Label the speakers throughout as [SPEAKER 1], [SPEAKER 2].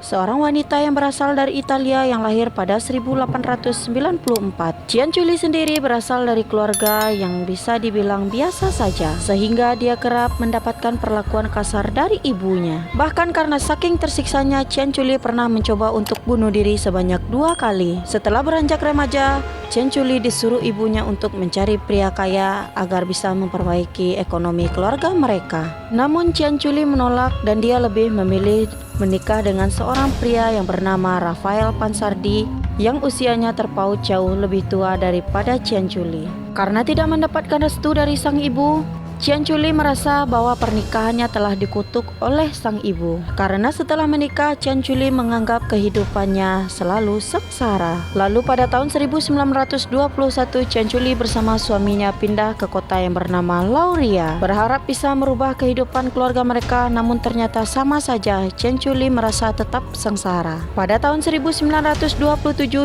[SPEAKER 1] seorang wanita yang berasal dari Italia yang lahir pada 1894. Cian Chuli sendiri berasal dari keluarga yang bisa dibilang biasa saja, sehingga dia kerap mendapatkan perlakuan kasar dari ibunya. Bahkan karena saking tersiksanya, Cian Chuli pernah mencoba untuk bunuh diri sebanyak 2 kali. Setelah beranjak remaja, Cian Chuli disuruh ibunya untuk mencari pria kaya agar bisa memperbaiki ekonomi keluarga mereka. Namun Cian Chuli menolak dan dia lebih memilih menikah dengan seorang pria yang bernama Rafael Pansardi yang usianya terpaut jauh lebih tua daripada Cian Chuli. Karena tidak mendapatkan restu dari sang ibu, Cian Chuli merasa bahwa pernikahannya telah dikutuk oleh sang ibu. Karena setelah menikah, Cian Chuli menganggap kehidupannya selalu sengsara. Lalu pada tahun 1921, Cian Chuli bersama suaminya pindah ke kota yang bernama Lauria, berharap bisa merubah kehidupan keluarga mereka, namun ternyata sama saja, Cian Chuli merasa tetap sengsara. Pada tahun 1927,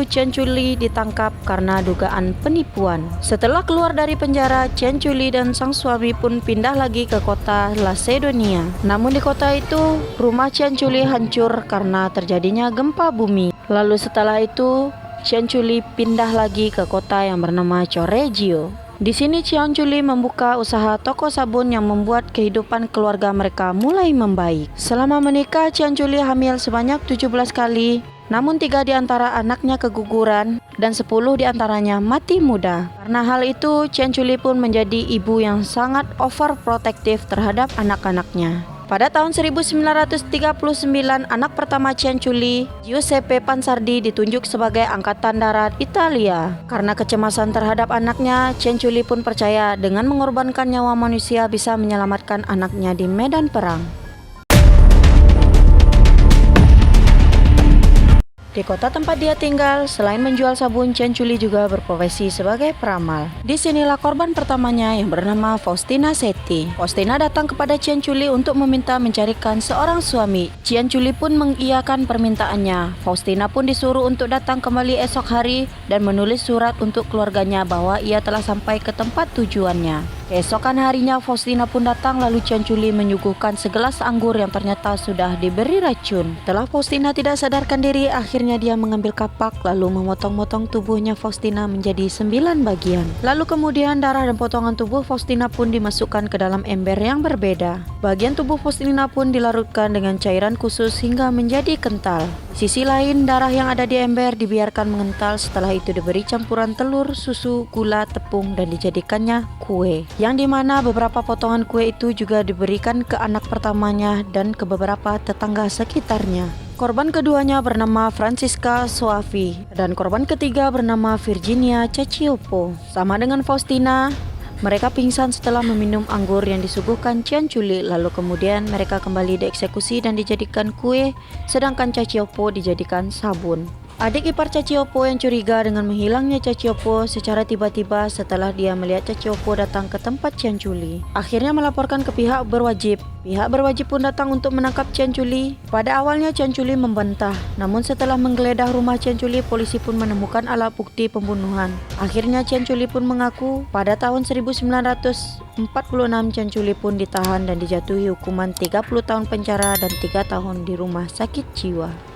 [SPEAKER 1] Cian Chuli ditangkap karena dugaan penipuan. Setelah keluar dari penjara, Cian Chuli dan sang suami pun pindah lagi ke kota Lasedonia. Namun di kota itu, rumah Cian Chuli hancur karena terjadinya gempa bumi. Lalu setelah itu, Cian Chuli pindah lagi ke kota yang bernama Correggio. Di sini Cian Chuli membuka usaha toko sabun yang membuat kehidupan keluarga mereka mulai membaik. Selama menikah, Cian Chuli hamil sebanyak 17 kali. Namun 3 di antara anaknya keguguran dan 10 di antaranya mati muda. Karena hal itu, Cian Chuli pun menjadi ibu yang sangat overprotective terhadap anak-anaknya. Pada tahun 1939, anak pertama Cian Chuli, Giuseppe Pansardi, ditunjuk sebagai Angkatan Darat Italia. Karena kecemasan terhadap anaknya, Cian Chuli pun percaya dengan mengorbankan nyawa manusia bisa menyelamatkan anaknya di medan perang. Di kota tempat dia tinggal, selain menjual sabun, Cian Chuli juga berprofesi sebagai peramal. Disinilah korban pertamanya yang bernama Faustina Setti. Faustina datang kepada Cian Chuli untuk meminta mencarikan seorang suami. Cian Chuli pun mengiyakan permintaannya. Faustina pun disuruh untuk datang kembali esok hari dan menulis surat untuk keluarganya bahwa ia telah sampai ke tempat tujuannya. Keesokan harinya Faustina pun datang, lalu Cian Chuli menyuguhkan segelas anggur yang ternyata sudah diberi racun. Setelah Faustina tidak sadarkan diri, akhirnya dia mengambil kapak lalu memotong-motong tubuhnya Faustina menjadi 9 bagian. Lalu kemudian darah dan potongan tubuh Faustina pun dimasukkan ke dalam ember yang berbeda. Bagian tubuh Faustina pun dilarutkan dengan cairan khusus hingga menjadi kental. Di sisi lain, darah yang ada di ember dibiarkan mengental, setelah itu diberi campuran telur, susu, gula, tepung dan dijadikannya kue. Yang dimana beberapa potongan kue itu juga diberikan ke anak pertamanya dan ke beberapa tetangga sekitarnya. Korban keduanya bernama Francisca Soavi dan korban ketiga bernama Virginia Cacioppo. Sama dengan Faustina, mereka pingsan setelah meminum anggur yang disuguhkan Cian Chuli, lalu kemudian mereka kembali dieksekusi dan dijadikan kue, sedangkan Cacioppo dijadikan sabun. Adik ipar Cacioppo yang curiga dengan menghilangnya Cacioppo secara tiba-tiba setelah dia melihat Cacioppo datang ke tempat Cian Chuli, akhirnya melaporkan ke pihak berwajib. Pihak berwajib pun datang untuk menangkap Cian Chuli. Pada awalnya Cian Chuli membantah, namun setelah menggeledah rumah Cian Chuli, polisi pun menemukan alat bukti pembunuhan. Akhirnya Cian Chuli pun mengaku. Pada tahun 1946 Cian Chuli pun ditahan dan dijatuhi hukuman 30 tahun penjara dan 3 tahun di rumah sakit jiwa.